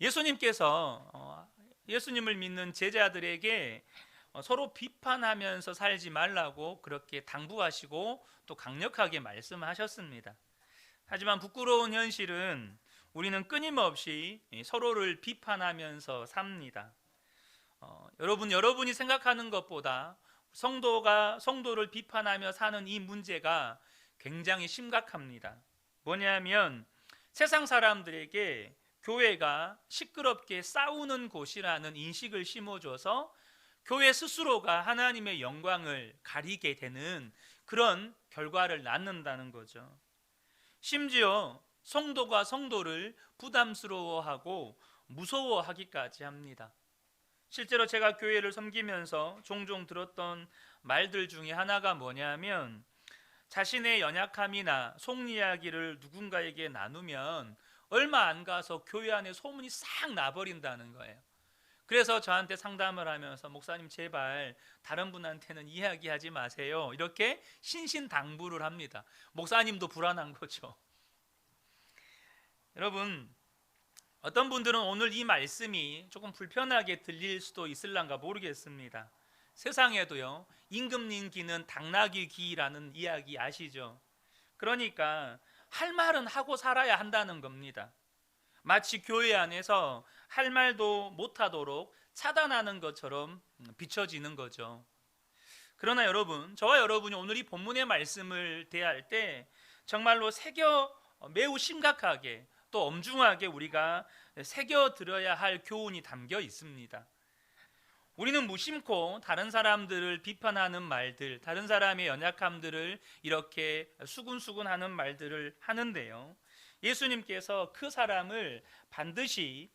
예수님께서 예수님을 믿는 제자들에게 서로 비판하면서 살지 말라고 그렇게 당부하시고 또 강력하게 말씀하셨습니다. 하지만 부끄러운 현실은 우리는 끊임없이 서로를 비판하면서 삽니다. 여러분이 생각하는 것보다 성도를 비판하며 사는 이 문제가 굉장히 심각합니다. 뭐냐면 세상 사람들에게 교회가 시끄럽게 싸우는 곳이라는 인식을 심어줘서 교회 스스로가 하나님의 영광을 가리게 되는 그런 결과를 낳는다는 거죠. 심지어 성도가 성도를 부담스러워하고 무서워하기까지 합니다. 실제로 제가 교회를 섬기면서 종종 들었던 말들 중에 하나가 뭐냐면 자신의 연약함이나 속 이야기를 누군가에게 나누면 얼마 안 가서 교회 안에 소문이 싹 나버린다는 거예요. 그래서 저한테 상담을 하면서 목사님 제발 다른 분한테는 이야기하지 마세요, 이렇게 신신당부를 합니다. 목사님도 불안한 거죠. 여러분, 어떤 분들은 오늘 이 말씀이 조금 불편하게 들릴 수도 있을란가 모르겠습니다. 세상에도요, 임금님 귀는 당나귀 귀라는 이야기 아시죠? 그러니까 할 말은 하고 살아야 한다는 겁니다. 마치 교회 안에서 할 말도 못하도록 차단하는 것처럼 비춰지는 거죠. 그러나 여러분, 저와 여러분이 오늘 이 본문의 말씀을 대할 때 정말로 매우 심각하게 또 엄중하게 우리가 새겨 들어야 할 교훈이 담겨 있습니다. 우리는 무심코 다른 사람들을 비판하는 말들, 다른 사람의 연약함들을 이렇게 수군수군하는 말들을 하는데요, 예수님께서 그 사람을 반드시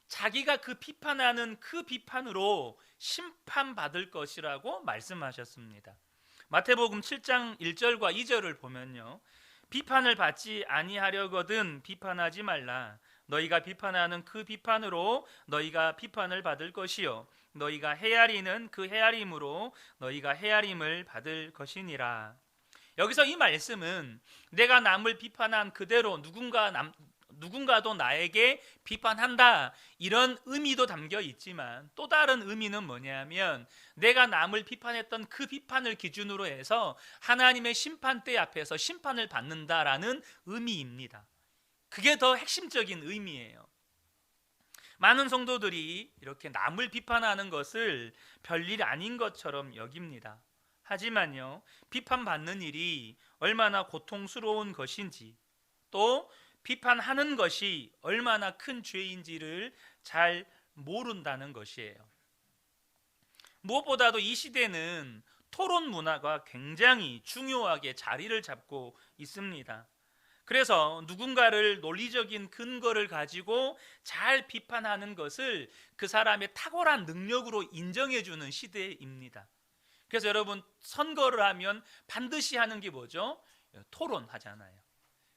자기가 그 비판하는 그 비판으로 심판받을 것이라고 말씀하셨습니다. 마태복음 7장 1절과 2절을 보면요, 비판을 받지 아니하려거든 비판하지 말라. 너희가 비판하는 그 비판으로 너희가 비판을 받을 것이요 너희가 헤아리는 그 헤아림으로 너희가 헤아림을 받을 것이니라. 여기서 이 말씀은 내가 남을 비판한 그대로 누군가도 나에게 비판한다, 이런 의미도 담겨 있지만 또 다른 의미는 뭐냐면 내가 남을 비판했던 그 비판을 기준으로 해서 하나님의 심판대 앞에서 심판을 받는다라는 의미입니다. 그게 더 핵심적인 의미예요. 많은 성도들이 이렇게 남을 비판하는 것을 별일 아닌 것처럼 여깁니다. 하지만요, 비판받는 일이 얼마나 고통스러운 것인지, 또 비판하는 것이 얼마나 큰 죄인지를 잘 모른다는 것이에요. 무엇보다도 이 시대는 토론 문화가 굉장히 중요하게 자리를 잡고 있습니다. 그래서 누군가를 논리적인 근거를 가지고 잘 비판하는 것을 그 사람의 탁월한 능력으로 인정해주는 시대입니다. 그래서 여러분, 선거를 하면 반드시 하는 게 뭐죠? 토론하잖아요.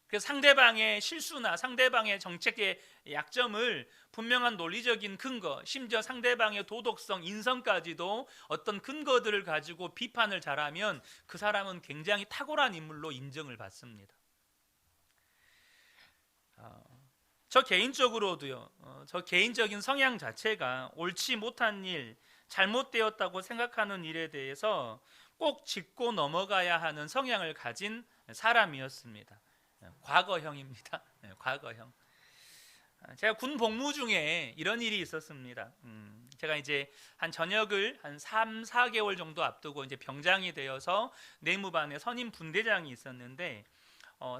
그래서 상대방의 실수나 상대방의 정책의 약점을 분명한 논리적인 근거, 심지어 상대방의 도덕성, 인성까지도 어떤 근거들을 가지고 비판을 잘하면 그 사람은 굉장히 탁월한 인물로 인정을 받습니다. 저 개인적으로도요, 저 개인적인 성향 자체가 옳지 못한 일, 잘못되었다고 생각하는 일에 대해서 꼭 짚고 넘어가야 하는 성향을 가진 사람이었습니다. 과거형입니다. 과거형. 제가 군 복무 중에 이런 일이 있었습니다. 제가 이제 전역을 한 3, 4개월 정도 앞두고 이제 병장이 되어서 내무반에 선임 분대장이 있었는데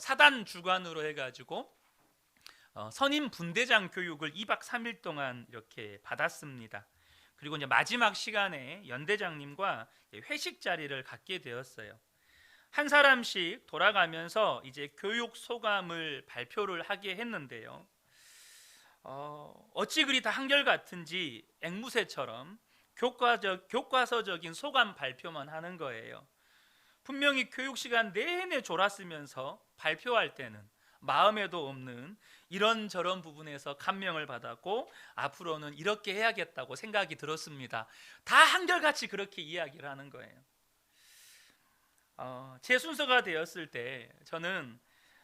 사단 주관으로 해가지고 선임 분대장 교육을 2박 3일 동안 이렇게 받았습니다. 그리고 이제 마지막 시간에 연대장님과 회식 자리를 갖게 되었어요. 한 사람씩 돌아가면서 이제 교육 소감을 발표를 하게 했는데요, 어찌 그리 다 한결같은지 앵무새처럼 교과서적인 소감 발표만 하는 거예요. 분명히 교육 시간 내내 졸았으면서 발표할 때는 마음에도 없는 이런저런 부분에서 감명을 받았고 앞으로는 이렇게 해야겠다고 생각이 들었습니다. 다 한결같이 그렇게 이야기를 하는 거예요. 제 순서가 되었을 때 저는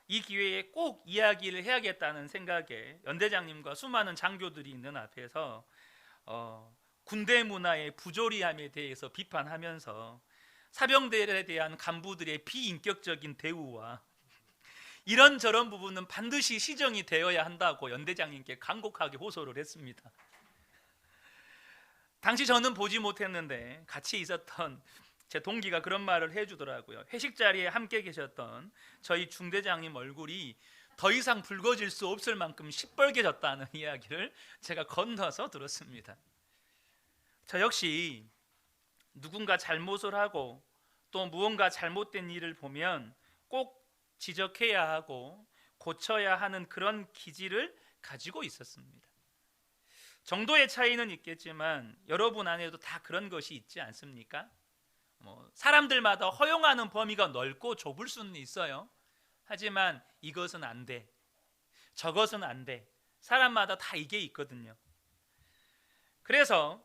이 기회에 꼭 이야기를 해야겠다는 생각에 연대장님과 수많은 장교들이 있는 앞에서 군대 문화의 부조리함에 대해서 비판하면서 사병들에 대한 간부들의 비인격적인 대우와 이런저런 부분은 반드시 시정이 되어야 한다고 연대장님께 간곡하게 호소를 했습니다. 당시 저는 보지 못했는데 같이 있었던 제 동기가 그런 말을 해주더라고요. 회식 자리에 함께 계셨던 저희 중대장님 얼굴이 더 이상 붉어질 수 없을 만큼 시뻘개졌다는 이야기를 제가 건너서 들었습니다. 저 역시 누군가 잘못을 하고 또 무언가 잘못된 일을 보면 꼭 지적해야 하고 고쳐야 하는 그런 기질을 가지고 있었습니다. 정도의 차이는 있겠지만 여러분 안에도 다 그런 것이 있지 않습니까? 사람들마다 허용하는 범위가 넓고 좁을 수는 있어요. 하지만 이것은 안 돼, 저것은 안 돼. 사람마다 다 이게 있거든요. 그래서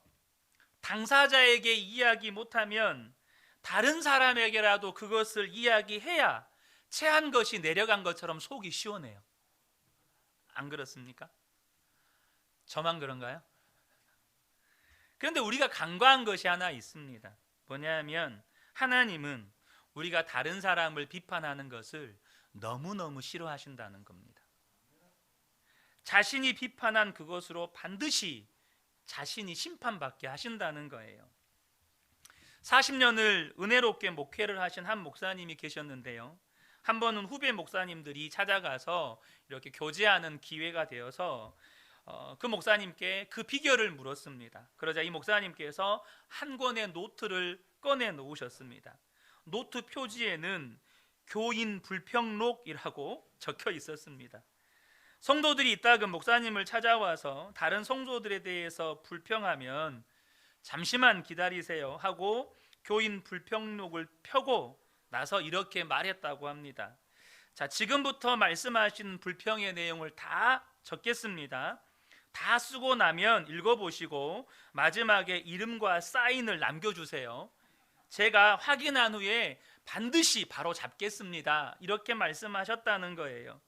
당사자에게 이야기 못하면 다른 사람에게라도 그것을 이야기해야 체한 것이 내려간 것처럼 속이 시원해요. 안 그렇습니까? 저만 그런가요? 그런데 우리가 간과한 것이 하나 있습니다. 뭐냐면 하나님은 우리가 다른 사람을 비판하는 것을 너무너무 싫어하신다는 겁니다. 자신이 비판한 그것으로 반드시 자신이 심판받게 하신다는 거예요. 40년을 은혜롭게 목회를 하신 한 목사님이 계셨는데요. 한 번은 후배 목사님들이 찾아가서 이렇게 교제하는 기회가 되어서 그 목사님께 그 비결을 물었습니다. 그러자 이 목사님께서 한 권의 노트를 꺼내 놓으셨습니다. 노트 표지에는 교인 불평록이라고 적혀 있었습니다. 성도들이 이따금 목사님을 찾아와서 다른 성도들에 대해서 불평하면 잠시만 기다리세요 하고 교인 불평록을 펴고 나서 이렇게 말했다고 합니다. 자, 지금부터 말씀하신 불평의 내용을 다 적겠습니다. 다 쓰고 나면 읽어보시고 마지막에 이름과 사인을 남겨주세요. 제가 확인한 후에 반드시 바로 잡겠습니다. 이렇게 말씀하셨다는 거예요.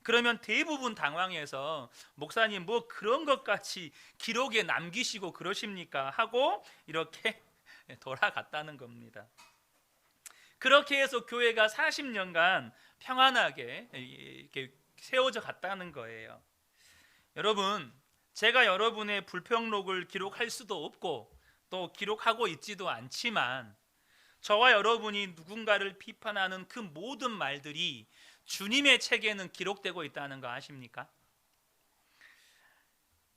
그러면 대부분 당황해서 목사님 뭐 그런 것까지 기록에 남기시고 그러십니까? 하고 이렇게 돌아갔다는 겁니다. 그렇게 해서 교회가 40년간 평안하게 이렇게 세워져 갔다는 거예요. 여러분, 제가 여러분의 불평록을 기록할 수도 없고 또 기록하고 있지도 않지만 저와 여러분이 누군가를 비판하는 그 모든 말들이 주님의 책에는 기록되고 있다는 거 아십니까?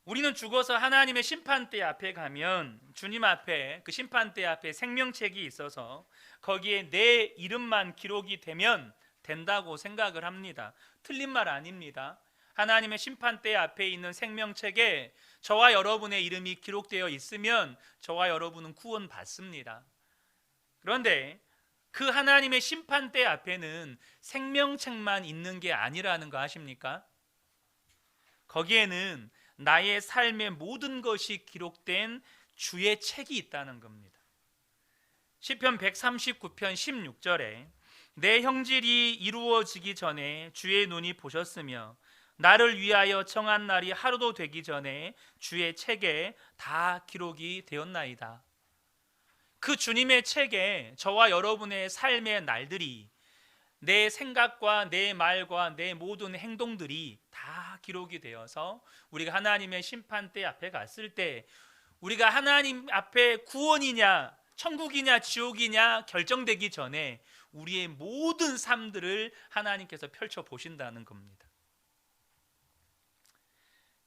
우리는 죽어서 하나님의 심판대 앞에 가면 주님 앞에 그 심판대 앞에 생명책이 있어서 거기에 내 이름만 기록이 되면 된다고 생각을 합니다. 틀린 말 아닙니다. 하나님의 심판대 앞에 있는 생명책에 저와 여러분의 이름이 기록되어 있으면 저와 여러분은 구원 받습니다. 그런데 그 하나님의 심판대 앞에는 생명책만 있는 게 아니라는 거 아십니까? 거기에는 나의 삶의 모든 것이 기록된 주의 책이 있다는 겁니다. 시편 139편 16절에 내 형질이 이루어지기 전에 주의 눈이 보셨으며 나를 위하여 정한 날이 하루도 되기 전에 주의 책에 다 기록이 되었나이다. 그 주님의 책에 저와 여러분의 삶의 날들이 내 생각과 내 말과 내 모든 행동들이 다 기록이 되어서 우리가 하나님의 심판대 앞에 갔을 때 우리가 하나님 앞에 구원이냐 천국이냐 지옥이냐 결정되기 전에 우리의 모든 삶들을 하나님께서 펼쳐 보신다는 겁니다.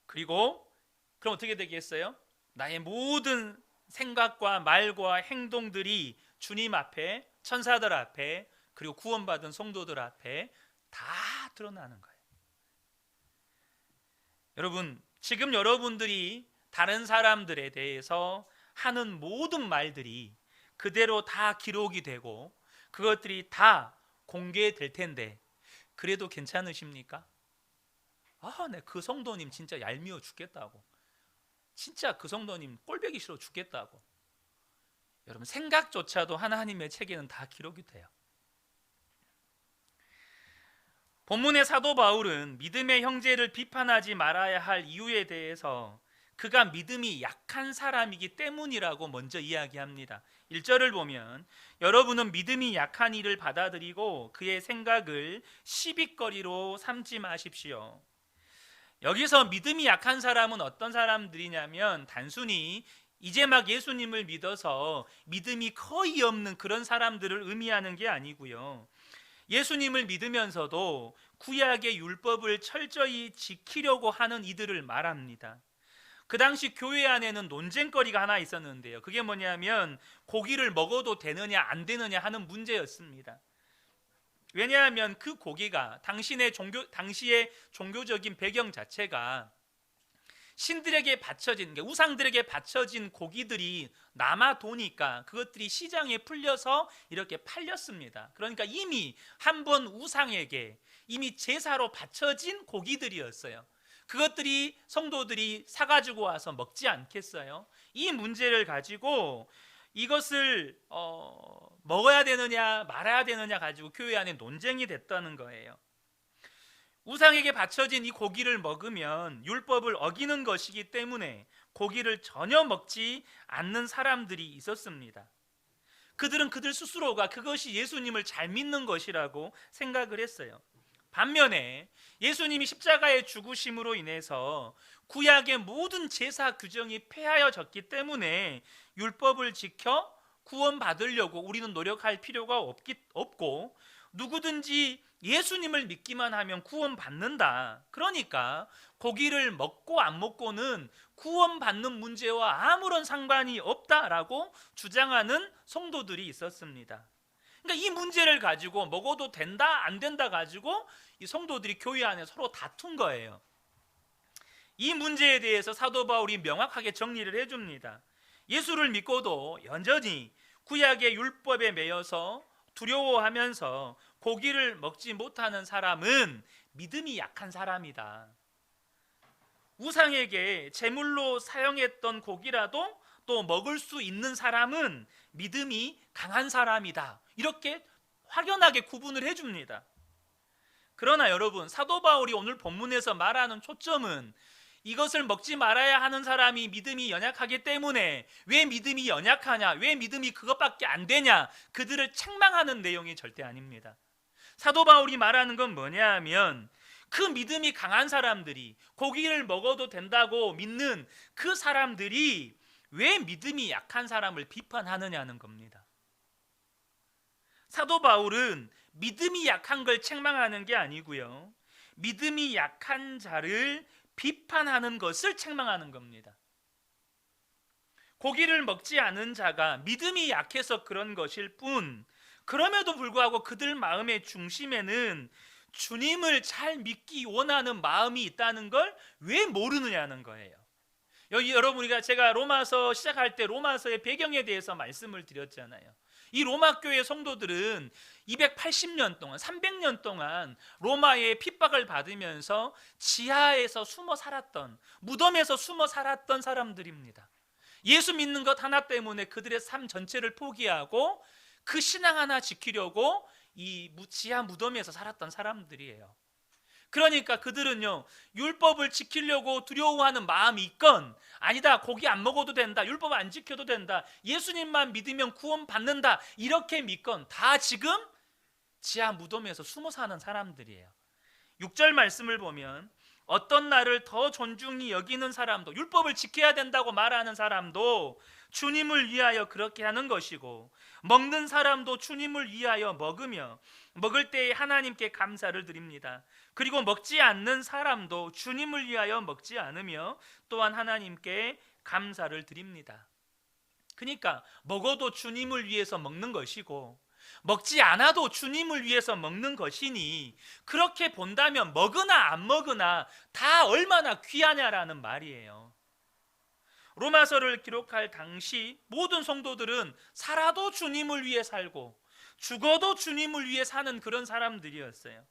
그리고 그럼 어떻게 되겠어요? 나의 모든 생각과 말과 행동들이 주님 앞에, 천사들 앞에, 그리고 구원받은 성도들 앞에 다 드러나는 거예요. 여러분, 지금 여러분들이 다른 사람들에 대해서 하는 모든 말들이 그대로 다 기록이 되고 그것들이 다 공개될 텐데 그래도 괜찮으십니까? 네, 그 성도님 진짜 얄미워 죽겠다고, 진짜 그 성도님 꼴보기 싫어 죽겠다고. 여러분, 생각조차도 하나님의 책에는 다 기록이 돼요. 본문의 사도 바울은 믿음의 형제를 비판하지 말아야 할 이유에 대해서 그가 믿음이 약한 사람이기 때문이라고 먼저 이야기합니다. 1절을 보면 여러분은 믿음이 약한 이를 받아들이고 그의 생각을 시비거리로 삼지 마십시오. 여기서 믿음이 약한 사람은 어떤 사람들이냐면 단순히 이제 막 예수님을 믿어서 믿음이 거의 없는 그런 사람들을 의미하는 게 아니고요. 예수님을 믿으면서도 구약의 율법을 철저히 지키려고 하는 이들을 말합니다. 그 당시 교회 안에는 논쟁거리가 하나 있었는데요. 그게 뭐냐면 고기를 먹어도 되느냐 안 되느냐 하는 문제였습니다. 왜냐하면 그 고기가 당시의 종교적인 배경 자체가 신들에게 바쳐진, 우상들에게 바쳐진 고기들이 남아 도니까 그것들이 시장에 풀려서 이렇게 팔렸습니다. 그러니까 이미 한 번 우상에게 이미 제사로 바쳐진 고기들이었어요. 그것들이 성도들이 사가지고 와서 먹지 않겠어요? 이 문제를 가지고 이것을 먹어야 되느냐 말아야 되느냐 가지고 교회 안에 논쟁이 됐다는 거예요. 우상에게 바쳐진 이 고기를 먹으면 율법을 어기는 것이기 때문에 고기를 전혀 먹지 않는 사람들이 있었습니다. 그들은 그들 스스로가 그것이 예수님을 잘 믿는 것이라고 생각을 했어요. 반면에 예수님이 십자가의 죽으심으로 인해서 구약의 모든 제사 규정이 폐하여졌기 때문에 율법을 지켜 구원받으려고 우리는 노력할 필요가 없고 누구든지 예수님을 믿기만 하면 구원받는다. 그러니까 고기를 먹고 안 먹고는 구원받는 문제와 아무런 상관이 없다라고 주장하는 성도들이 있었습니다. 그러니까 이 문제를 가지고 먹어도 된다 안 된다 가지고 이 성도들이 교회 안에 서로 다툰 거예요. 이 문제에 대해서 사도 바울이 명확하게 정리를 해줍니다. 예수를 믿고도 여전히 구약의 율법에 매여서 두려워하면서 고기를 먹지 못하는 사람은 믿음이 약한 사람이다. 우상에게 제물로 사용했던 고기라도 또 먹을 수 있는 사람은 믿음이 강한 사람이다. 이렇게 확연하게 구분을 해줍니다. 그러나 여러분, 사도 바울이 오늘 본문에서 말하는 초점은 이것을 먹지 말아야 하는 사람이 믿음이 연약하기 때문에 왜 믿음이 연약하냐, 왜 믿음이 그것밖에 안 되냐, 그들을 책망하는 내용이 절대 아닙니다. 사도 바울이 말하는 건 뭐냐 하면 그 믿음이 강한 사람들이 고기를 먹어도 된다고 믿는 그 사람들이 왜 믿음이 약한 사람을 비판하느냐는 겁니다. 사도 바울은 믿음이 약한 걸 책망하는 게 아니고요, 믿음이 약한 자를 비판하는 것을 책망하는 겁니다. 고기를 먹지 않은 자가 믿음이 약해서 그런 것일 뿐, 그럼에도 불구하고 그들 마음의 중심에는 주님을 잘 믿기 원하는 마음이 있다는 걸 왜 모르느냐는 거예요. 여기 여러분이가 제가 로마서 시작할 때 로마서의 배경에 대해서 말씀을 드렸잖아요. 이 로마 교회 성도들은 280년 동안 300년 동안 로마의 핍박을 받으면서 지하에서 숨어 살았던, 무덤에서 숨어 살았던 사람들입니다. 예수 믿는 것 하나 때문에 그들의 삶 전체를 포기하고 그 신앙 하나 지키려고 이 지하 무덤에서 살았던 사람들이에요. 그러니까 그들은요, 율법을 지키려고 두려워하는 마음이 있건, 아니다 고기 안 먹어도 된다, 율법 안 지켜도 된다, 예수님만 믿으면 구원 받는다, 이렇게 믿건 다 지금 지하 무덤에서 숨어 사는 사람들이에요. 6절 말씀을 보면 어떤 나를 더 존중히 여기는 사람도, 율법을 지켜야 된다고 말하는 사람도 주님을 위하여 그렇게 하는 것이고, 먹는 사람도 주님을 위하여 먹으며 먹을 때에 하나님께 감사를 드립니다. 그리고 먹지 않는 사람도 주님을 위하여 먹지 않으며 또한 하나님께 감사를 드립니다. 그러니까 먹어도 주님을 위해서 먹는 것이고 먹지 않아도 주님을 위해서 먹는 것이니, 그렇게 본다면 먹으나 안 먹으나 다 얼마나 귀하냐라는 말이에요. 로마서를 기록할 당시 모든 성도들은 살아도 주님을 위해 살고 죽어도 주님을 위해 사는 그런 사람들이었어요.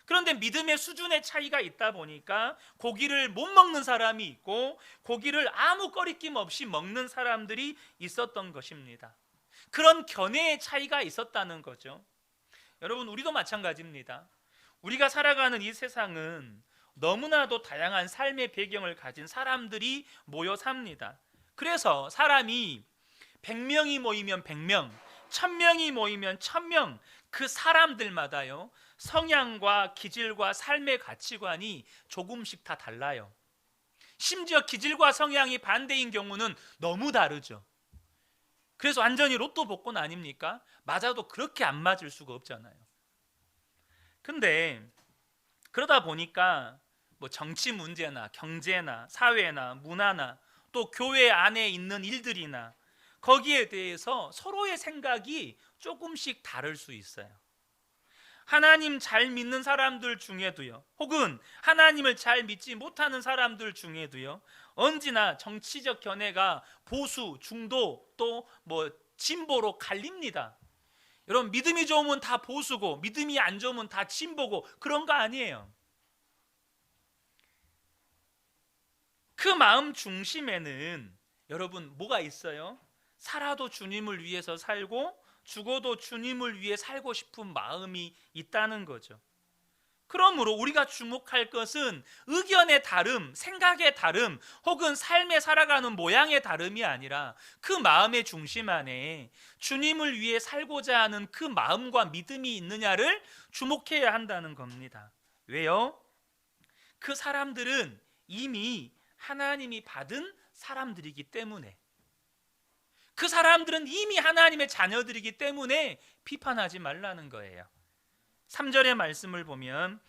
그런데 믿음의 수준의 차이가 있다 보니까 고기를 못 먹는 사람이 있고 고기를 아무 꺼리낌 없이 먹는 사람들이 있었던 것입니다. 그런 견해의 차이가 있었다는 거죠. 여러분, 우리도 마찬가지입니다. 우리가 살아가는 이 세상은 너무나도 다양한 삶의 배경을 가진 사람들이 모여 삽니다. 그래서 사람이 100명이 모이면 100명, 1000명이 모이면 1000명, 그 사람들마다요, 성향과 기질과 삶의 가치관이 조금씩 다 달라요. 심지어 기질과 성향이 반대인 경우는 너무 다르죠. 그래서 완전히 로또 복권 아닙니까? 맞아도 그렇게 안 맞을 수가 없잖아요. 근데 그러다 보니까 뭐 정치 문제나 경제나 사회나 문화나 또 교회 안에 있는 일들이나 거기에 대해서 서로의 생각이 조금씩 다를 수 있어요. 하나님 잘 믿는 사람들 중에도요, 혹은 하나님을 잘 믿지 못하는 사람들 중에도요, 언제나 정치적 견해가 보수, 중도 또 뭐 진보로 갈립니다. 여러분, 믿음이 좋으면 다 보수고 믿음이 안 좋으면 다 진보고 그런 거 아니에요. 그 마음 중심에는 여러분 뭐가 있어요? 살아도 주님을 위해서 살고 죽어도 주님을 위해 살고 싶은 마음이 있다는 거죠. 그러므로 우리가 주목할 것은 의견의 다름, 생각의 다름, 혹은 삶에 살아가는 모양의 다름이 아니라 그 마음의 중심 안에 주님을 위해 살고자 하는 그 마음과 믿음이 있느냐를 주목해야 한다는 겁니다. 왜요? 그 사람들은 이미 하나님이 받은 사람들이기 때문에, 그 사람들은 이미 하나님의 자녀들이기 때문에 비판하지 말라는 거예요. 3절의 말씀을 보면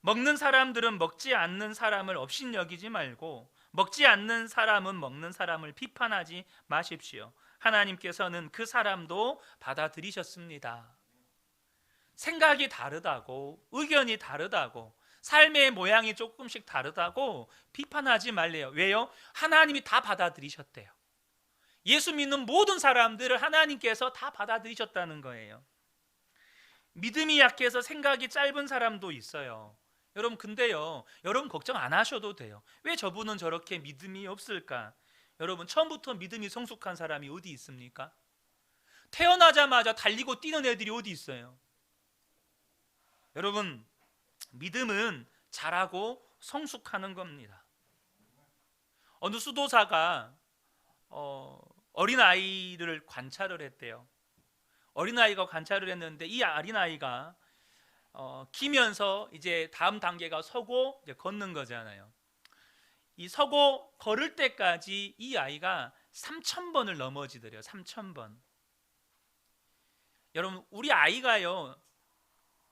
먹는 사람들은 먹지 않는 사람을 업신여기지 말고 먹지 않는 사람은 먹는 사람을 비판하지 마십시오. 하나님께서는 그 사람도 받아들이셨습니다. 생각이 다르다고, 의견이 다르다고, 삶의 모양이 조금씩 다르다고 비판하지 말래요. 왜요? 하나님이 다 받아들이셨대요. 예수 믿는 모든 사람들을 하나님께서 다 받아들이셨다는 거예요. 믿음이 약해서 생각이 짧은 사람도 있어요. 여러분, 근데요, 여러분 걱정 안 하셔도 돼요. 왜 저분은 저렇게 믿음이 없을까? 여러분, 처음부터 믿음이 성숙한 사람이 어디 있습니까? 태어나자마자 달리고 뛰는 애들이 어디 있어요? 여러분, 믿음은 자라고 성숙하는 겁니다. 어느 수도사가 어린아이를 관찰을 했대요. 어린아이가 관찰을 했는데 이 어린아이가 키면서 이제 다음 단계가 서고 이제 걷는 거잖아요. 이 서고 걸을 때까지 이 아이가 3000번을 넘어지더래요. 3000번. 여러분, 우리 아이가요,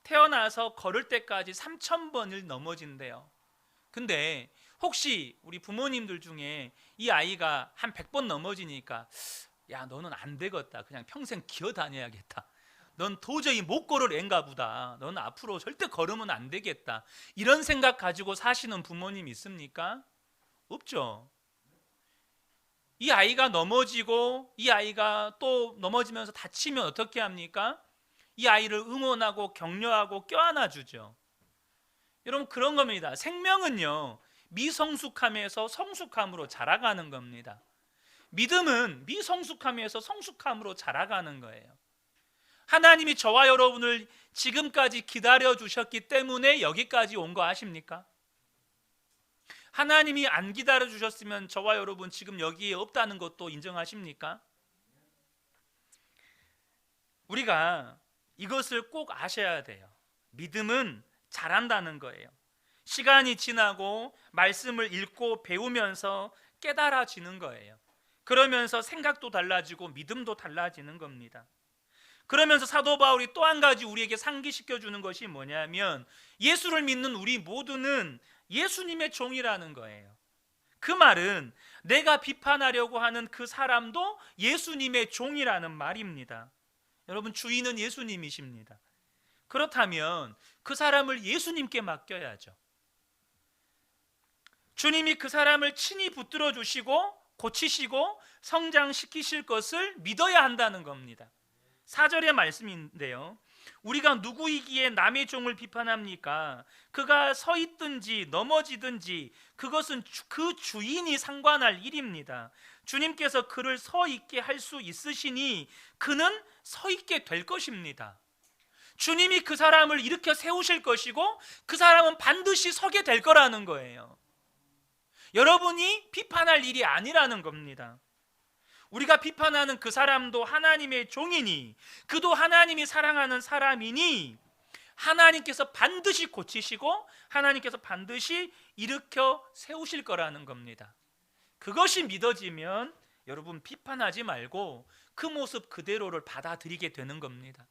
태어나서 걸을 때까지 3000번을 넘어진대요. 근데 혹시 우리 부모님들 중에 이 아이가 한 100번 넘어지니까 야, 너는 안 되겠다, 그냥 평생 기어다녀야겠다, 넌 도저히 못 걸을 앤가 보다, 넌 앞으로 절대 걸으면 안 되겠다, 이런 생각 가지고 사시는 부모님 있습니까? 없죠. 이 아이가 넘어지고 이 아이가 또 넘어지면서 다치면 어떻게 합니까? 이 아이를 응원하고 격려하고 껴안아 주죠. 여러분, 그런 겁니다. 생명은요, 미성숙함에서 성숙함으로 자라가는 겁니다. 믿음은 미성숙함에서 성숙함으로 자라가는 거예요. 하나님이 저와 여러분을 지금까지 기다려 주셨기 때문에 여기까지 온 거 아십니까? 하나님이 안 기다려 주셨으면 저와 여러분 지금 여기에 없다는 것도 인정하십니까? 우리가 이것을 꼭 아셔야 돼요. 믿음은 자란다는 거예요. 시간이 지나고 말씀을 읽고 배우면서 깨달아지는 거예요. 그러면서 생각도 달라지고 믿음도 달라지는 겁니다. 그러면서 사도 바울이 또 한 가지 우리에게 상기시켜 주는 것이 뭐냐면, 예수를 믿는 우리 모두는 예수님의 종이라는 거예요. 그 말은 내가 비판하려고 하는 그 사람도 예수님의 종이라는 말입니다. 여러분, 주인은 예수님이십니다. 그렇다면 그 사람을 예수님께 맡겨야죠. 주님이 그 사람을 친히 붙들어 주시고 고치시고 성장시키실 것을 믿어야 한다는 겁니다. 4절의 말씀인데요, 우리가 누구이기에 남의 종을 비판합니까? 그가 서 있든지 넘어지든지 그것은 그 주인이 상관할 일입니다. 주님께서 그를 서 있게 할 수 있으시니 그는 서 있게 될 것입니다. 주님이 그 사람을 일으켜 세우실 것이고 그 사람은 반드시 서게 될 거라는 거예요. 여러분이 비판할 일이 아니라는 겁니다. 우리가 비판하는 그 사람도 하나님의 종이니 그도 하나님이 사랑하는 사람이니 하나님께서 반드시 고치시고 하나님께서 반드시 일으켜 세우실 거라는 겁니다. 그것이 믿어지면 여러분 비판하지 말고 그 모습 그대로를 받아들이게 되는 겁니다.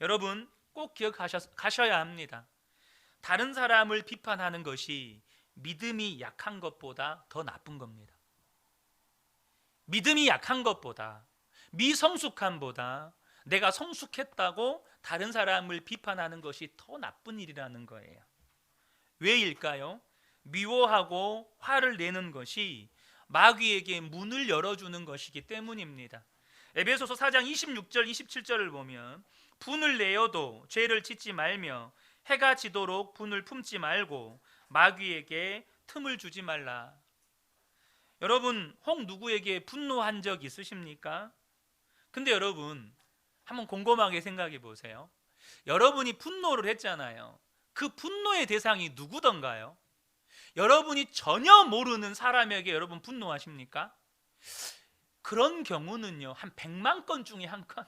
여러분 꼭 기억하셔야 합니다. 다른 사람을 비판하는 것이 믿음이 약한 것보다 더 나쁜 겁니다. 믿음이 약한 것보다, 미성숙함보다 내가 성숙했다고 다른 사람을 비판하는 것이 더 나쁜 일이라는 거예요. 왜일까요? 미워하고 화를 내는 것이 마귀에게 문을 열어주는 것이기 때문입니다. 에베소서 4장 26절 27절을 보면 분을 내어도 죄를 짓지 말며 해가 지도록 분을 품지 말고 마귀에게 틈을 주지 말라. 여러분 혹 누구에게 분노한 적 있으십니까? 근데 여러분 한번 곰곰하게 생각해 보세요. 여러분이 분노를 했잖아요. 그 분노의 대상이 누구던가요? 여러분이 전혀 모르는 사람에게 여러분 분노하십니까? 그런 경우는요 한 100만 건 중에 한 건.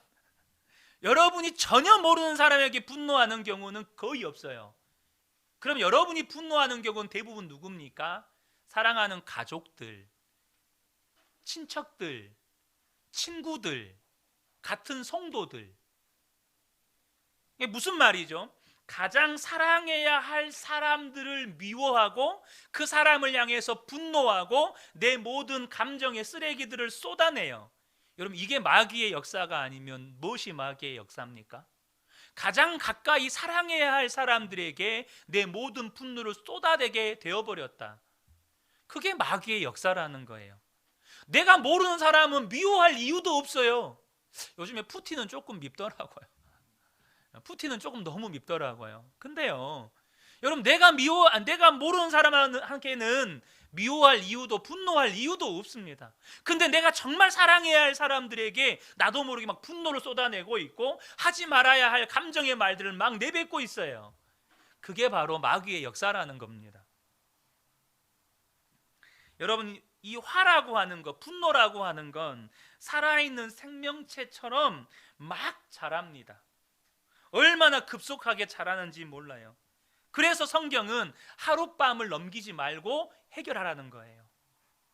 여러분이 전혀 모르는 사람에게 분노하는 경우는 거의 없어요. 그럼 여러분이 분노하는 경우는 대부분 누굽니까? 사랑하는 가족들, 친척들, 친구들, 같은 성도들. 이게 무슨 말이죠? 가장 사랑해야 할 사람들을 미워하고 그 사람을 향해서 분노하고 내 모든 감정의 쓰레기들을 쏟아내요. 여러분 이게 마귀의 역사가 아니면 무엇이 마귀의 역사입니까? 가장 가까이 사랑해야 할 사람들에게 내 모든 분노를 쏟아내게 되어버렸다. 그게 마귀의 역사라는 거예요. 내가 모르는 사람은 미워할 이유도 없어요. 요즘에 푸틴은 조금 밉더라고요. 푸틴은 조금 너무 밉더라고요. 근데요 여러분 내가 모르는 사람한테는 미워할 이유도 분노할 이유도 없습니다. 근데 내가 정말 사랑해야 할 사람들에게 나도 모르게 막 분노를 쏟아내고 있고 하지 말아야 할 감정의 말들을 막 내뱉고 있어요. 그게 바로 마귀의 역사라는 겁니다. 여러분 이 화라고 하는 것, 분노라고 하는 건 살아있는 생명체처럼 막 자랍니다. 얼마나 급속하게 자라는지 몰라요. 그래서 성경은 하룻밤을 넘기지 말고 해결하라는 거예요.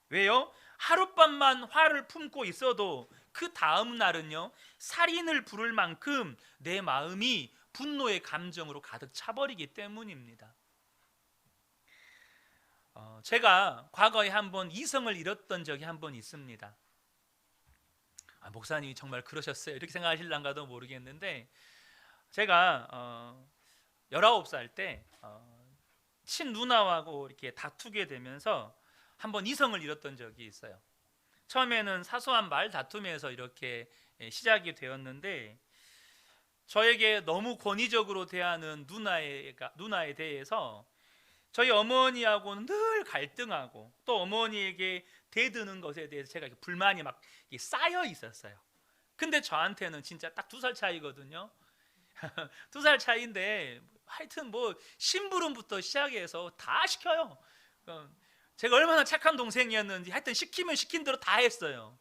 왜요? 하룻밤만 화를 품고 있어도 그 다음 날은요 살인을 부를 만큼 내 마음이 분노의 감정으로 가득 차버리기 때문입니다. 제가 과거에 한번 이성을 잃었던 적이 한 번 있습니다. 목사님이 정말 그러셨어요 이렇게 생각하실란가도 모르겠는데 제가 19살 때 친누나하고 이렇게 다투게 되면서 한번 이성을 잃었던 적이 있어요. 처음에는 사소한 말 다툼에서 이렇게 시작이 되었는데 저에게 너무 권위적으로 대하는 누나에 대해서 저희 어머니하고는 늘 갈등하고 또 어머니에게 대드는 것에 대해서 제가 불만이 막 쌓여 있었어요. 근데 저한테는 진짜 딱 2살 차이거든요. 2살 차이인데 하여튼 뭐 심부름부터 시작해서 다 시켜요. 제가 얼마나 착한 동생이었는지 하여튼 시키면 시킨 대로 다 했어요.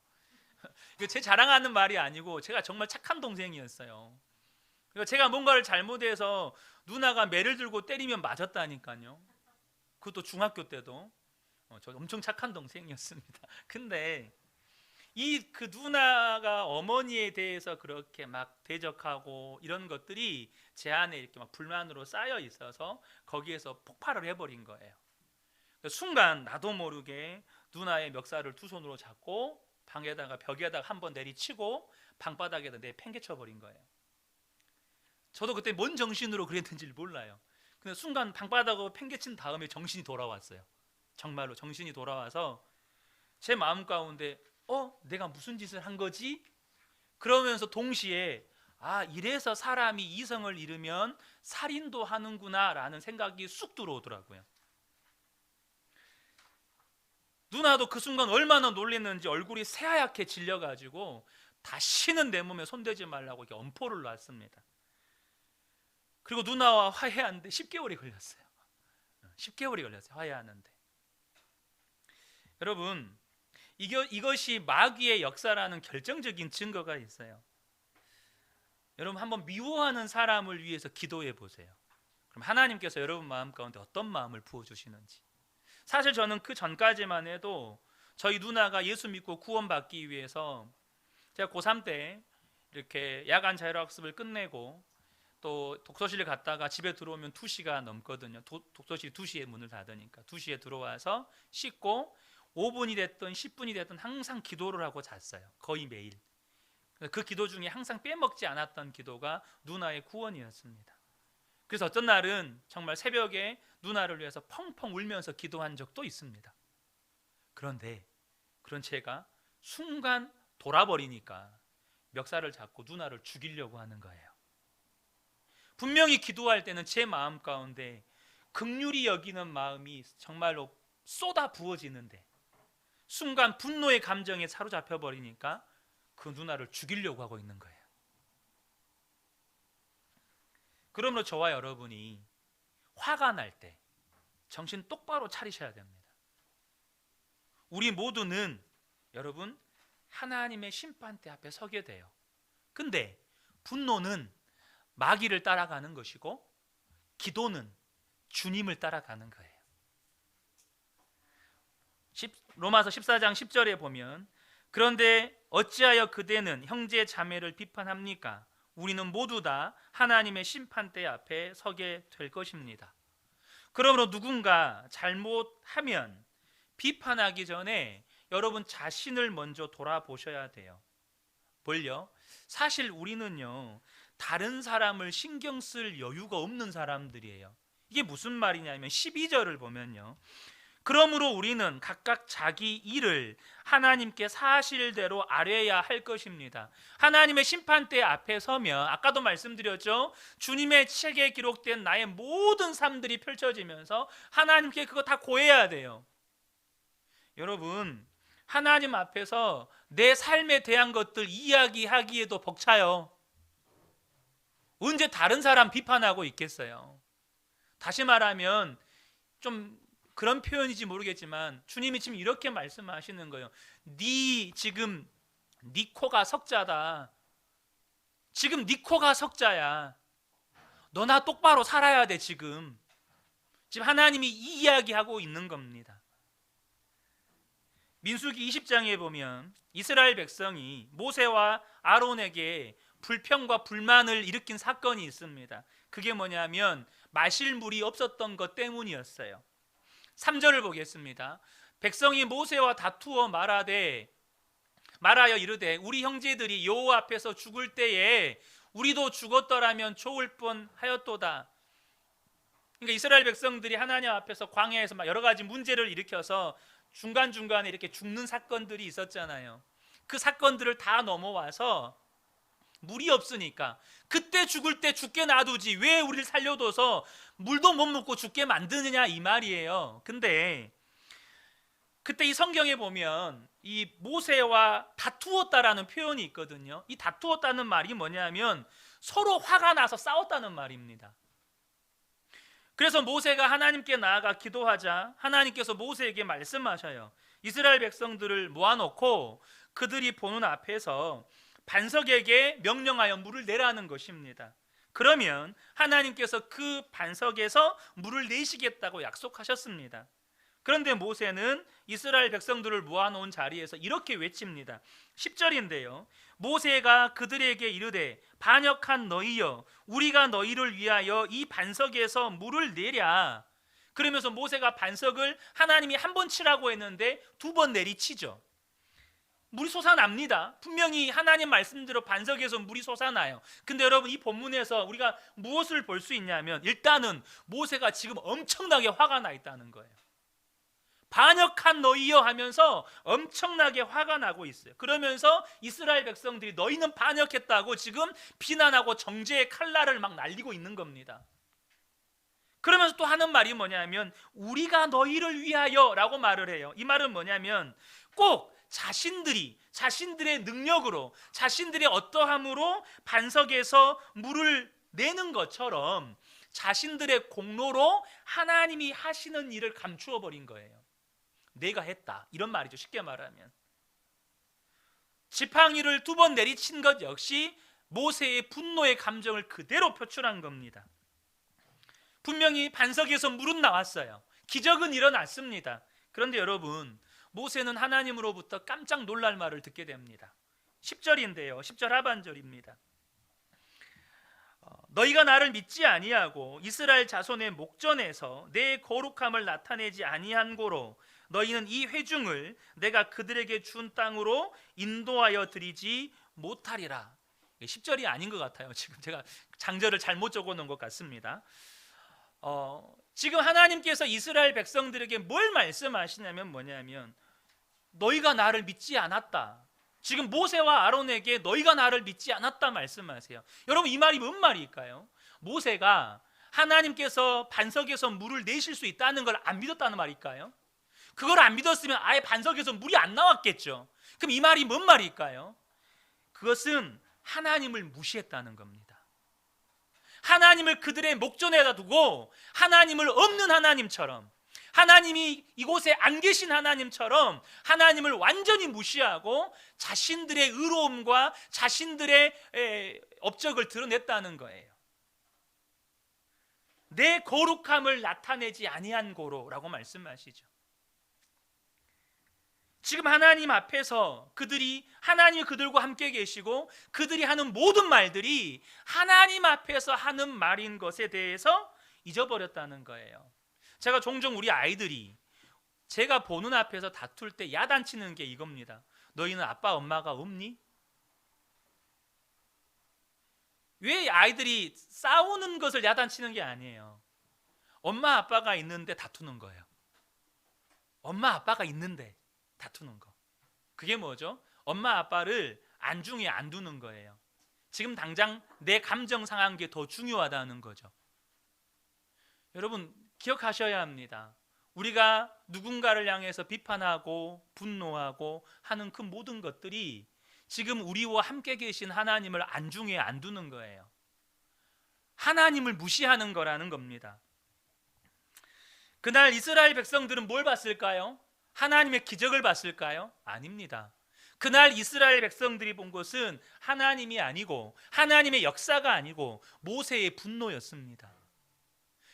제 자랑하는 말이 아니고 제가 정말 착한 동생이었어요. 제가 뭔가를 잘못해서 누나가 매를 들고 때리면 맞았다니까요. 그것도 중학교 때도. 저 엄청 착한 동생이었습니다. 근데 그 누나가 어머니에 대해서 그렇게 막 대적하고 이런 것들이 제 안에 이렇게 막 불만으로 쌓여 있어서 거기에서 폭발을 해버린 거예요. 순간 나도 모르게 누나의 멱살을 2손으로 잡고 벽에다가 한번 내리치고 방바닥에다 내팽개쳐 버린 거예요. 저도 그때 뭔 정신으로 그랬는지 몰라요. 근데 순간 방바닥으로 팽개친 다음에 정신이 돌아왔어요. 정말로 정신이 돌아와서 제 마음 가운데 내가 무슨 짓을 한 거지? 그러면서 동시에 이래서 사람이 이성을 잃으면 살인도 하는구나 라는 생각이 쑥 들어오더라고요. 누나도 그 순간 얼마나 놀랐는지 얼굴이 새하얗게 질려가지고 다시는 내 몸에 손대지 말라고 이렇게 엄포를 놨습니다. 그리고 누나와 화해하는데 10개월이 걸렸어요. 10개월이 걸렸어요. 화해하는데. 여러분, 이것이 마귀의 역사라는 결정적인 증거가 있어요. 여러분, 한번 미워하는 사람을 위해서 기도해 보세요. 그럼 하나님께서 여러분 마음 가운데 어떤 마음을 부어주시는지. 사실 저는 그 전까지만 해도 저희 누나가 예수 믿고 구원받기 위해서, 제가 고3 때 이렇게 야간 자율학습을 끝내고 또 독서실에 갔다가 집에 들어오면 2시가 넘거든요. 독서실이 2시에 문을 닫으니까 2시에 들어와서 씻고 5분이 됐든 10분이 됐든 항상 기도를 하고 잤어요. 거의 매일. 그 기도 중에 항상 빼먹지 않았던 기도가 누나의 구원이었습니다. 그래서 어떤 날은 정말 새벽에 누나를 위해서 펑펑 울면서 기도한 적도 있습니다. 그런데 그런 제가 순간 돌아버리니까 멱살을 잡고 누나를 죽이려고 하는 거예요. 분명히 기도할 때는 제 마음 가운데 긍휼히 여기는 마음이 정말로 쏟아 부어지는데 순간 분노의 감정에 사로잡혀 버리니까 그 누나를 죽이려고 하고 있는 거예요. 그러므로 저와 여러분이 화가 날 때 정신 똑바로 차리셔야 됩니다. 우리 모두는 여러분 하나님의 심판대 앞에 서게 돼요. 근데 분노는 마귀를 따라가는 것이고 기도는 주님을 따라가는 거예요. 로마서 14장 10절에 보면 그런데 어찌하여 그대는 형제 자매를 비판합니까? 우리는 모두 다 하나님의 심판대 앞에 서게 될 것입니다. 그러므로 누군가 잘못하면 비판하기 전에 여러분 자신을 먼저 돌아보셔야 돼요. 뭘요? 사실 우리는요 다른 사람을 신경 쓸 여유가 없는 사람들이에요. 이게 무슨 말이냐면 12절을 보면요, 그러므로 우리는 각각 자기 일을 하나님께 사실대로 아뢰야 할 것입니다. 하나님의 심판대 앞에 서면 아까도 말씀드렸죠, 주님의 책에 기록된 나의 모든 삶들이 펼쳐지면서 하나님께 그거 다 고해야 돼요. 여러분, 하나님 앞에서 내 삶에 대한 것들 이야기하기에도 벅차요. 언제 다른 사람 비판하고 있겠어요? 다시 말하면 좀 그런 표현인지 모르겠지만 주님이 지금 이렇게 말씀하시는 거예요. 지금 네 코가 석자다. 지금 네 코가 석자야. 너나 똑바로 살아야 돼. 지금 하나님이 이 이야기하고 있는 겁니다. 민수기 20장에 보면 이스라엘 백성이 모세와 아론에게 불평과 불만을 일으킨 사건이 있습니다. 그게 뭐냐면 마실 물이 없었던 것 때문이었어요. 3절을 보겠습니다. 백성이 모세와 다투어 말하여 이르되 우리 형제들이 여호와 앞에서 죽을 때에 우리도 죽었더라면 좋을 뻔하였도다. 그러니까 이스라엘 백성들이 하나님 앞에서 광야에서 막 여러 가지 문제를 일으켜서 중간중간에 이렇게 죽는 사건들이 있었잖아요. 그 사건들을 다 넘어와서 물이 없으니까 그때 죽을 때 죽게 놔두지 왜 우리를 살려둬서 물도 못 먹고 죽게 만드느냐 이 말이에요. 근데 그때 이 성경에 보면 이 모세와 다투었다라는 표현이 있거든요. 이 다투었다는 말이 뭐냐면 서로 화가 나서 싸웠다는 말입니다. 그래서 모세가 하나님께 나아가 기도하자 하나님께서 모세에게 말씀하셔요. 이스라엘 백성들을 모아놓고 그들이 보는 앞에서 반석에게 명령하여 물을 내라는 것입니다. 그러면 하나님께서 그 반석에서 물을 내시겠다고 약속하셨습니다. 그런데 모세는 이스라엘 백성들을 모아놓은 자리에서 이렇게 외칩니다. 10절인데요. 모세가 그들에게 이르되 반역한 너희여 우리가 너희를 위하여 이 반석에서 물을 내랴. 그러면서 모세가 반석을 하나님이 한 번 치라고 했는데 2번 내리치죠. 물이 솟아납니다. 분명히 하나님 말씀대로 반석에서 물이 솟아나요. 근데 여러분 이 본문에서 우리가 무엇을 볼 수 있냐면 일단은 모세가 지금 엄청나게 화가 나 있다는 거예요. 반역한 너희여 하면서 엄청나게 화가 나고 있어요. 그러면서 이스라엘 백성들이 너희는 반역했다고 지금 비난하고 정죄의 칼날을 막 날리고 있는 겁니다. 그러면서 또 하는 말이 뭐냐면 우리가 너희를 위하여 라고 말을 해요. 이 말은 뭐냐면 꼭 자신들의 능력으로 자신들의 어떠함으로 반석에서 물을 내는 것처럼 자신들의 공로로 하나님이 하시는 일을 감추어 버린 거예요. 내가 했다, 이런 말이죠. 쉽게 말하면 지팡이를 2번 내리친 것 역시 모세의 분노의 감정을 그대로 표출한 겁니다. 분명히 반석에서 물은 나왔어요. 기적은 일어났습니다. 그런데 여러분, 모세는 하나님으로부터 깜짝 놀랄 말을 듣게 됩니다. 10절인데요 10절 하반절입니다. 너희가 나를 믿지 아니하고 이스라엘 자손의 목전에서 내 거룩함을 나타내지 아니한 고로 너희는 이 회중을 내가 그들에게 준 땅으로 인도하여 드리지 못하리라. 10절이 아닌 것 같아요. 지금 제가 장절을 잘못 적어놓은 것 같습니다. 지금 하나님께서 이스라엘 백성들에게 뭘 말씀하시냐면 뭐냐면 너희가 나를 믿지 않았다. 지금 모세와 아론에게 너희가 나를 믿지 않았다 말씀하세요. 여러분, 이 말이 뭔 말일까요? 모세가 하나님께서 반석에서 물을 내실 수 있다는 걸 안 믿었다는 말일까요? 그걸 안 믿었으면 아예 반석에서 물이 안 나왔겠죠. 그럼 이 말이 뭔 말일까요? 그것은 하나님을 무시했다는 겁니다. 하나님을 그들의 목전에다 두고 하나님을 없는 하나님처럼, 하나님이 이곳에 안 계신 하나님처럼 하나님을 완전히 무시하고 자신들의 의로움과 자신들의 업적을 드러냈다는 거예요. 내 거룩함을 나타내지 아니한 고로라고 말씀하시죠. 지금 하나님 앞에서 하나님이 그들과 함께 계시고 그들이 하는 모든 말들이 하나님 앞에서 하는 말인 것에 대해서 잊어버렸다는 거예요. 제가 종종 우리 아이들이 제가 보는 앞에서 다툴 때 야단치는 게 이겁니다. 너희는 아빠 엄마가 없니? 왜 아이들이 싸우는 것을 야단치는 게 아니에요. 엄마 아빠가 있는데 다투는 거예요. 엄마 아빠가 있는데 다투는 거. 그게 뭐죠? 엄마 아빠를 안중에 안 두는 거예요. 지금 당장 내 감정 상한 게 더 중요하다는 거죠. 여러분, 기억하셔야 합니다. 우리가 누군가를 향해서 비판하고 분노하고 하는 그 모든 것들이 지금 우리와 함께 계신 하나님을 안중에 안 두는 거예요. 하나님을 무시하는 거라는 겁니다. 그날 이스라엘 백성들은 뭘 봤을까요? 하나님의 기적을 봤을까요? 아닙니다. 그날 이스라엘 백성들이 본 것은 하나님이 아니고 하나님의 역사가 아니고 모세의 분노였습니다.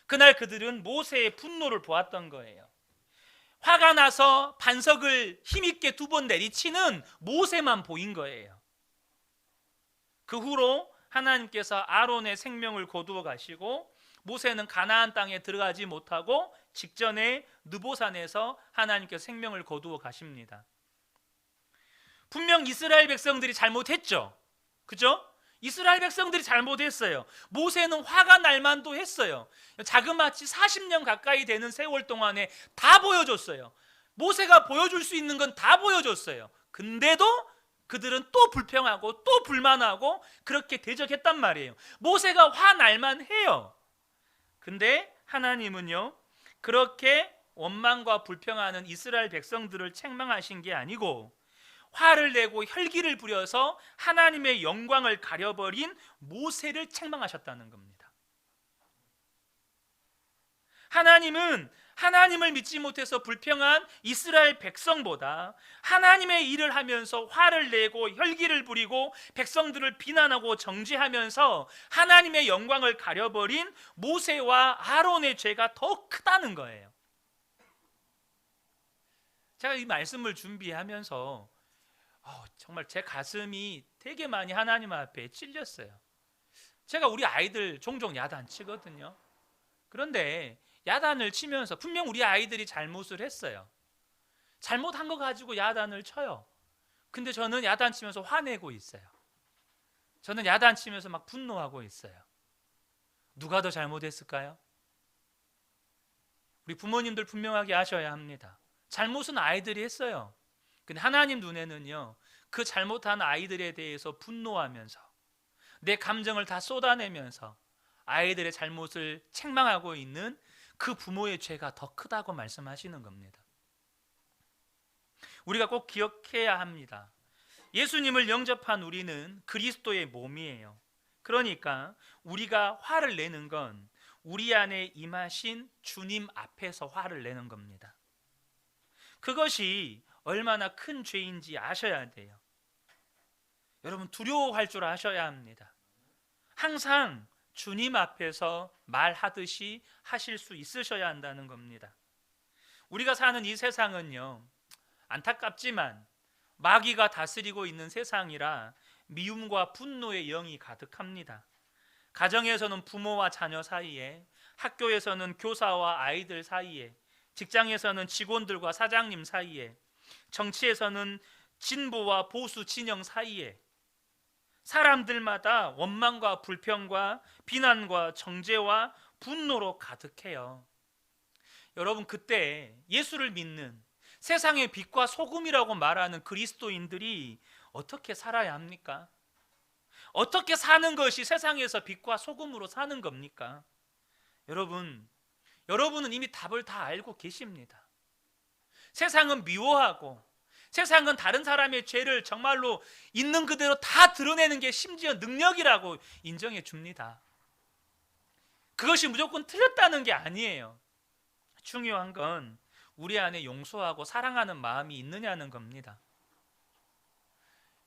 그날 그들은 모세의 분노를 보았던 거예요. 화가 나서 반석을 힘있게 2번 내리치는 모세만 보인 거예요. 그 후로 하나님께서 아론의 생명을 거두어 가시고 모세는 가나안 땅에 들어가지 못하고 직전에 느보산에서 하나님께서 생명을 거두어 가십니다. 분명 이스라엘 백성들이 잘못했죠. 그죠? 이스라엘 백성들이 잘못했어요. 모세는 화가 날 만도 했어요. 자그마치 40년 가까이 되는 세월 동안에 다 보여줬어요. 모세가 보여줄 수 있는 건 다 보여줬어요. 근데도 그들은 또 불평하고 또 불만하고 그렇게 대적했단 말이에요. 모세가 화날만 해요. 근데 하나님은요, 그렇게 원망과 불평하는 이스라엘 백성들을 책망하신 게 아니고 화를 내고 혈기를 부려서 하나님의 영광을 가려버린 모세를 책망하셨다는 겁니다. 하나님은 하나님을 믿지 못해서 불평한 이스라엘 백성보다 하나님의 일을 하면서 화를 내고 혈기를 부리고 백성들을 비난하고 정죄하면서 하나님의 영광을 가려버린 모세와 아론의 죄가 더 크다는 거예요. 제가 이 말씀을 준비하면서 정말 제 가슴이 되게 많이 하나님 앞에 찔렸어요. 제가 우리 아이들 종종 야단치거든요. 그런데 야단을 치면서 분명 우리 아이들이 잘못을 했어요. 잘못한 거 가지고 야단을 쳐요. 근데 저는 야단치면서 화내고 있어요. 저는 야단치면서 막 분노하고 있어요. 누가 더 잘못했을까요? 우리 부모님들 분명하게 아셔야 합니다. 잘못은 아이들이 했어요. 근데 하나님 눈에는요, 그 잘못한 아이들에 대해서 분노하면서 내 감정을 다 쏟아내면서 아이들의 잘못을 책망하고 있는 그 부모의 죄가 더 크다고 말씀하시는 겁니다. 우리가 꼭 기억해야 합니다. 예수님을 영접한 우리는 그리스도의 몸이에요. 그러니까 우리가 화를 내는 건 우리 안에 임하신 주님 앞에서 화를 내는 겁니다. 그것이 얼마나 큰 죄인지 아셔야 돼요. 여러분, 두려워할 줄 아셔야 합니다. 항상 주님 앞에서 말하듯이 하실 수 있으셔야 한다는 겁니다. 우리가 사는 이 세상은요, 안타깝지만 마귀가 다스리고 있는 세상이라 미움과 분노의 영이 가득합니다. 가정에서는 부모와 자녀 사이에, 학교에서는 교사와 아이들 사이에, 직장에서는 직원들과 사장님 사이에, 정치에서는 진보와 보수 진영 사이에 사람들마다 원망과 불평과 비난과 정죄와 분노로 가득해요. 여러분, 그때 예수를 믿는 세상의 빛과 소금이라고 말하는 그리스도인들이 어떻게 살아야 합니까? 어떻게 사는 것이 세상에서 빛과 소금으로 사는 겁니까? 여러분은 이미 답을 다 알고 계십니다. 세상은 미워하고, 세상은 다른 사람의 죄를 정말로 있는 그대로 다 드러내는 게 심지어 능력이라고 인정해 줍니다. 그것이 무조건 틀렸다는 게 아니에요. 중요한 건 우리 안에 용서하고 사랑하는 마음이 있느냐는 겁니다.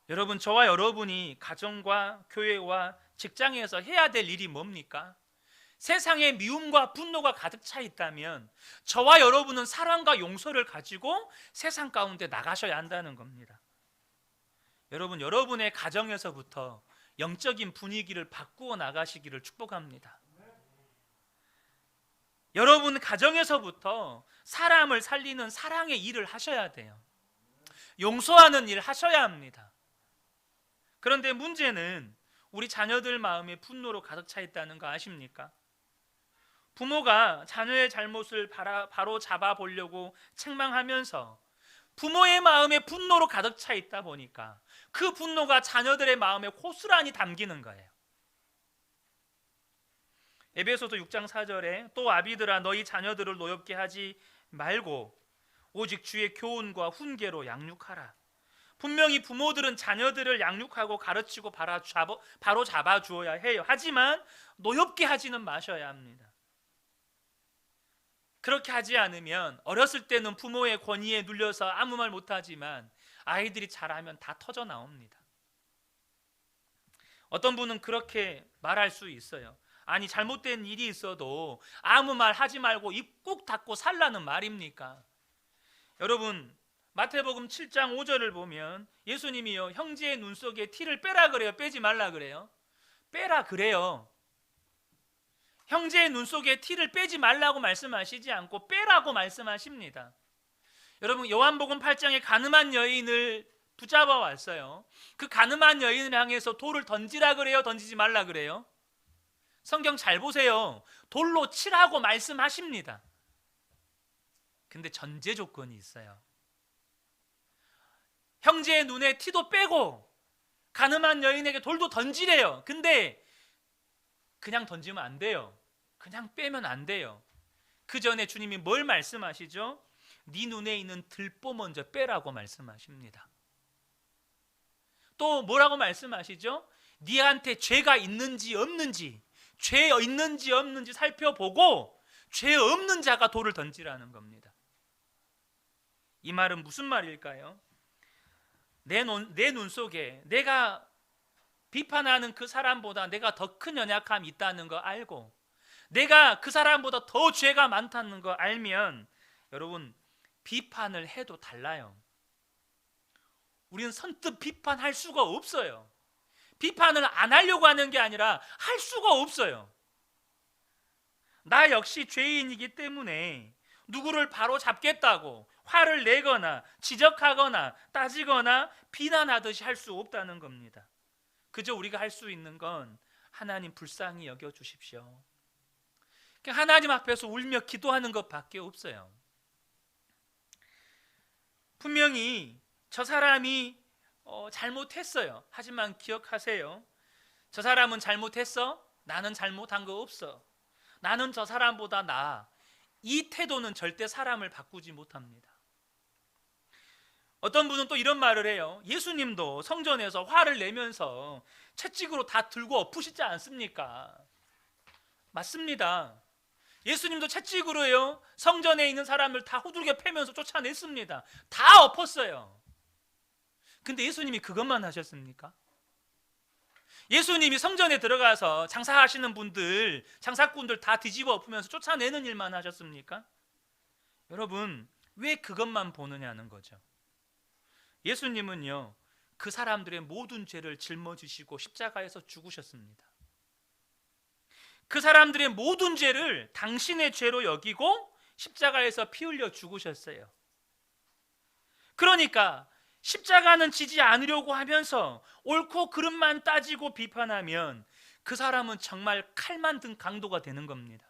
여러분, 저와 여러분이 가정과 교회와 직장에서 해야 될 일이 뭡니까? 세상에 미움과 분노가 가득 차 있다면 저와 여러분은 사랑과 용서를 가지고 세상 가운데 나가셔야 한다는 겁니다. 여러분의 가정에서부터 영적인 분위기를 바꾸어 나가시기를 축복합니다. 여러분 가정에서부터 사람을 살리는 사랑의 일을 하셔야 돼요. 용서하는 일 하셔야 합니다. 그런데 문제는 우리 자녀들 마음에 분노로 가득 차 있다는 거 아십니까? 부모가 자녀의 잘못을 바로 잡아 보려고 책망하면서 부모의 마음에 분노로 가득 차 있다 보니까 그 분노가 자녀들의 마음에 고스란히 담기는 거예요. 에베소서 6장 4절에 또 아비들아 너희 자녀들을 노엽게 하지 말고 오직 주의 교훈과 훈계로 양육하라. 분명히 부모들은 자녀들을 양육하고 가르치고 바로 잡아 주어야 해요. 하지만 노엽게 하지는 마셔야 합니다. 그렇게 하지 않으면 어렸을 때는 부모의 권위에 눌려서 아무 말 못하지만 아이들이 자라면 다 터져 나옵니다. 어떤 분은 그렇게 말할 수 있어요. 아니, 잘못된 일이 있어도 아무 말 하지 말고 입 꾹 닫고 살라는 말입니까? 여러분, 마태복음 7장 5절을 보면 예수님이요, 형제의 눈 속에 티를 빼라 그래요? 빼지 말라 그래요? 빼라 그래요. 형제의 눈 속에 티를 빼지 말라고 말씀하시지 않고 빼라고 말씀하십니다. 여러분, 요한복음 8장에 가늠한 여인을 붙잡아 왔어요. 그 가늠한 여인을 향해서 돌을 던지라 그래요? 던지지 말라 그래요? 성경 잘 보세요. 돌로 치라고 말씀하십니다. 근데 전제 조건이 있어요. 형제의 눈에 티도 빼고 가늠한 여인에게 돌도 던지래요. 근데 그냥 던지면 안 돼요. 그냥 빼면 안 돼요. 그 전에 주님이 뭘 말씀하시죠? 네 눈에 있는 들보 먼저 빼라고 말씀하십니다. 또 뭐라고 말씀하시죠? 네한테 죄가 있는지 없는지, 죄 있는지 없는지 살펴보고 죄 없는 자가 돌을 던지라는 겁니다. 이 말은 무슨 말일까요? 내 눈 속에 내가 비판하는 그 사람보다 내가 더 큰 연약함이 있다는 거 알고 내가 그 사람보다 더 죄가 많다는 거 알면 여러분, 비판을 해도 달라요. 우리는 선뜻 비판할 수가 없어요. 비판을 안 하려고 하는 게 아니라 할 수가 없어요. 나 역시 죄인이기 때문에 누구를 바로 잡겠다고 화를 내거나 지적하거나 따지거나 비난하듯이 할 수 없다는 겁니다. 그저 우리가 할 수 있는 건 하나님 불쌍히 여겨주십시오. 하나님 앞에서 울며 기도하는 것밖에 없어요. 분명히 저 사람이 잘못했어요. 하지만 기억하세요. 저 사람은 잘못했어? 나는 잘못한 거 없어. 나는 저 사람보다 나아. 이 태도는 절대 사람을 바꾸지 못합니다. 어떤 분은 또 이런 말을 해요. 예수님도 성전에서 화를 내면서 채찍으로 다 들고 엎으시지 않습니까? 맞습니다. 예수님도 채찍으로요, 성전에 있는 사람을 다 후들겨 패면서 쫓아냈습니다. 다 엎었어요. 근데 예수님이 그것만 하셨습니까? 예수님이 성전에 들어가서 장사하시는 분들, 장사꾼들 다 뒤집어 엎으면서 쫓아내는 일만 하셨습니까? 여러분, 왜 그것만 보느냐는 거죠. 예수님은요, 그 사람들의 모든 죄를 짊어지시고 십자가에서 죽으셨습니다. 그 사람들의 모든 죄를 당신의 죄로 여기고 십자가에서 피 흘려 죽으셨어요. 그러니까 십자가는 지지 않으려고 하면서 옳고 그름만 따지고 비판하면 그 사람은 정말 칼만 든 강도가 되는 겁니다.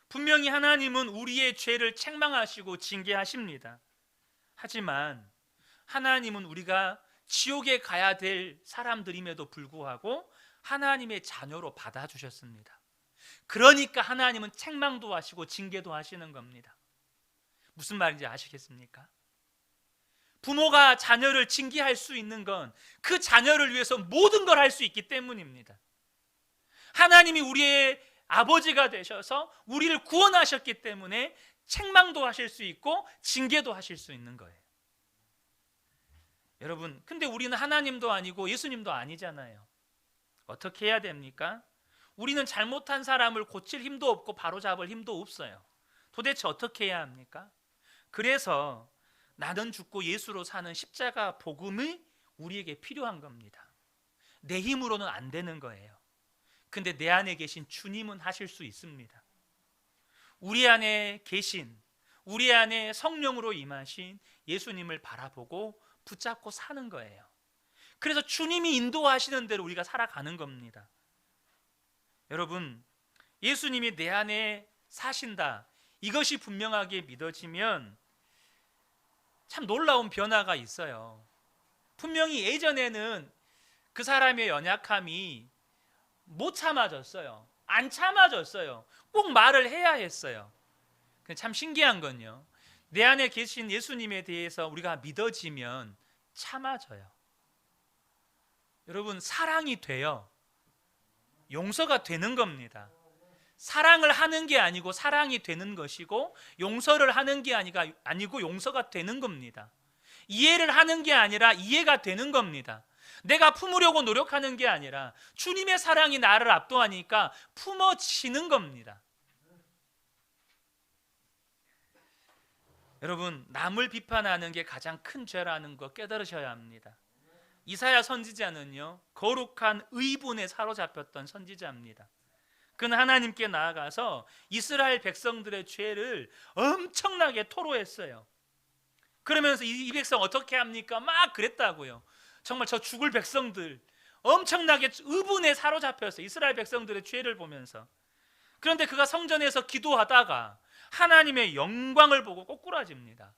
분명히 하나님은 우리의 죄를 책망하시고 징계하십니다. 하지만 하나님은 우리가 지옥에 가야 될 사람들임에도 불구하고 하나님의 자녀로 받아주셨습니다. 그러니까 하나님은 책망도 하시고 징계도 하시는 겁니다. 무슨 말인지 아시겠습니까? 부모가 자녀를 징계할 수 있는 건 그 자녀를 위해서 모든 걸 할 수 있기 때문입니다. 하나님이 우리의 아버지가 되셔서 우리를 구원하셨기 때문에 책망도 하실 수 있고 징계도 하실 수 있는 거예요. 여러분, 근데 우리는 하나님도 아니고 예수님도 아니잖아요. 어떻게 해야 됩니까? 우리는 잘못한 사람을 고칠 힘도 없고 바로잡을 힘도 없어요. 도대체 어떻게 해야 합니까? 그래서 나는 죽고 예수로 사는 십자가 복음이 우리에게 필요한 겁니다. 내 힘으로는 안 되는 거예요. 근데 내 안에 계신 주님은 하실 수 있습니다. 우리 안에 계신, 우리 안에 성령으로 임하신 예수님을 바라보고 붙잡고 사는 거예요. 그래서 주님이 인도하시는 대로 우리가 살아가는 겁니다. 여러분, 예수님이 내 안에 사신다, 이것이 분명하게 믿어지면 참 놀라운 변화가 있어요. 분명히 예전에는 그 사람의 연약함이 못 참아졌어요. 안 참아졌어요. 꼭 말을 해야 했어요. 참 신기한 건요, 내 안에 계신 예수님에 대해서 우리가 믿어지면 참아져요. 여러분, 사랑이 돼요. 용서가 되는 겁니다. 사랑을 하는 게 아니고 사랑이 되는 것이고, 용서를 하는 게 아니고 용서가 되는 겁니다. 이해를 하는 게 아니라 이해가 되는 겁니다. 내가 품으려고 노력하는 게 아니라 주님의 사랑이 나를 압도하니까 품어지는 겁니다. 여러분, 남을 비판하는 게 가장 큰 죄라는 거 깨달으셔야 합니다. 이사야 선지자는요, 거룩한 의분에 사로잡혔던 선지자입니다. 그는 하나님께 나아가서 이스라엘 백성들의 죄를 엄청나게 토로했어요. 그러면서 이 백성 어떻게 합니까? 막 그랬다고요. 정말 저 죽을 백성들, 엄청나게 의분에 사로잡혔어요. 이스라엘 백성들의 죄를 보면서. 그런데 그가 성전에서 기도하다가 하나님의 영광을 보고 꼬꾸라집니다.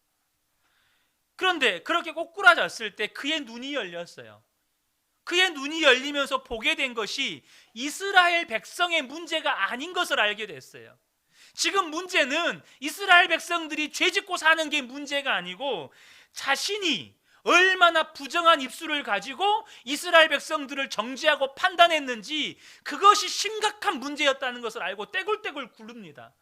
그런데 그렇게 꼬꾸라졌을 때 그의 눈이 열렸어요. 그의 눈이 열리면서 보게 된 것이 이스라엘 백성의 문제가 아닌 것을 알게 됐어요. 지금 문제는 이스라엘 백성들이 죄짓고 사는 게 문제가 아니고 자신이 얼마나 부정한 입술을 가지고 이스라엘 백성들을 정죄하고 판단했는지, 그것이 심각한 문제였다는 것을 알고 떼굴떼굴 굴릅니다.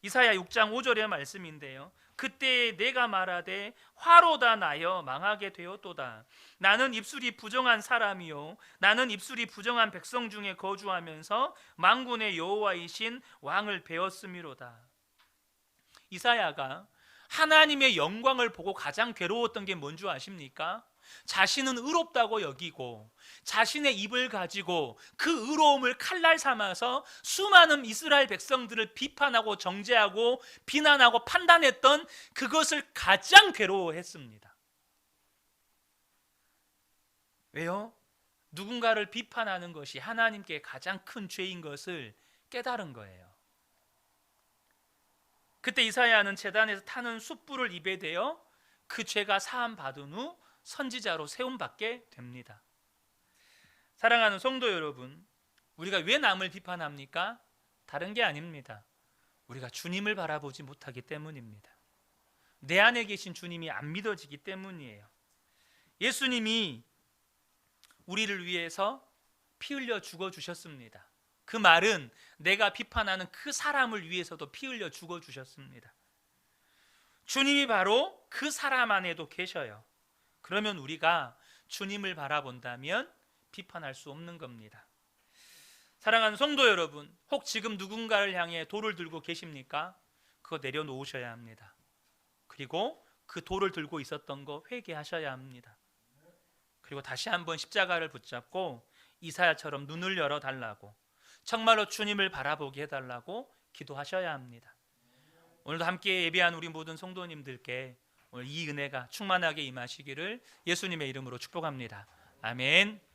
이사야 6장 5절의 말씀인데요, 그때 내가 말하되 화로다 나여 망하게 되었도다. 나는 입술이 부정한 사람이요, 나는 입술이 부정한 백성 중에 거주하면서 만군의 여호와이신 왕을 배웠음이로다. 이사야가 하나님의 영광을 보고 가장 괴로웠던 게 뭔지 아십니까? 자신은 의롭다고 여기고 자신의 입을 가지고 그 의로움을 칼날 삼아서 수많은 이스라엘 백성들을 비판하고 정죄하고 비난하고 판단했던 그것을 가장 괴로워했습니다. 왜요? 누군가를 비판하는 것이 하나님께 가장 큰 죄인 것을 깨달은 거예요. 그때 이사야는 제단에서 타는 숯불을 입에 대어 그 죄가 사함 받은 후 선지자로 세움받게 됩니다. 사랑하는 성도 여러분, 우리가 왜 남을 비판합니까? 다른 게 아닙니다. 우리가 주님을 바라보지 못하기 때문입니다. 내 안에 계신 주님이 안 믿어지기 때문이에요. 예수님이 우리를 위해서 피 흘려 죽어 주셨습니다. 그 말은 내가 비판하는 그 사람을 위해서도 피 흘려 죽어 주셨습니다. 주님이 바로 그 사람 안에도 계셔요. 그러면 우리가 주님을 바라본다면 비판할 수 없는 겁니다. 사랑하는 성도 여러분, 혹 지금 누군가를 향해 돌을 들고 계십니까? 그거 내려놓으셔야 합니다. 그리고 그 돌을 들고 있었던 거 회개하셔야 합니다. 그리고 다시 한번 십자가를 붙잡고 이사야처럼 눈을 열어달라고, 정말로 주님을 바라보게 해달라고 기도하셔야 합니다. 오늘도 함께 예배한 우리 모든 성도님들께 오늘 이 은혜가 충만하게 임하시기를 예수님의 이름으로 축복합니다. 아멘.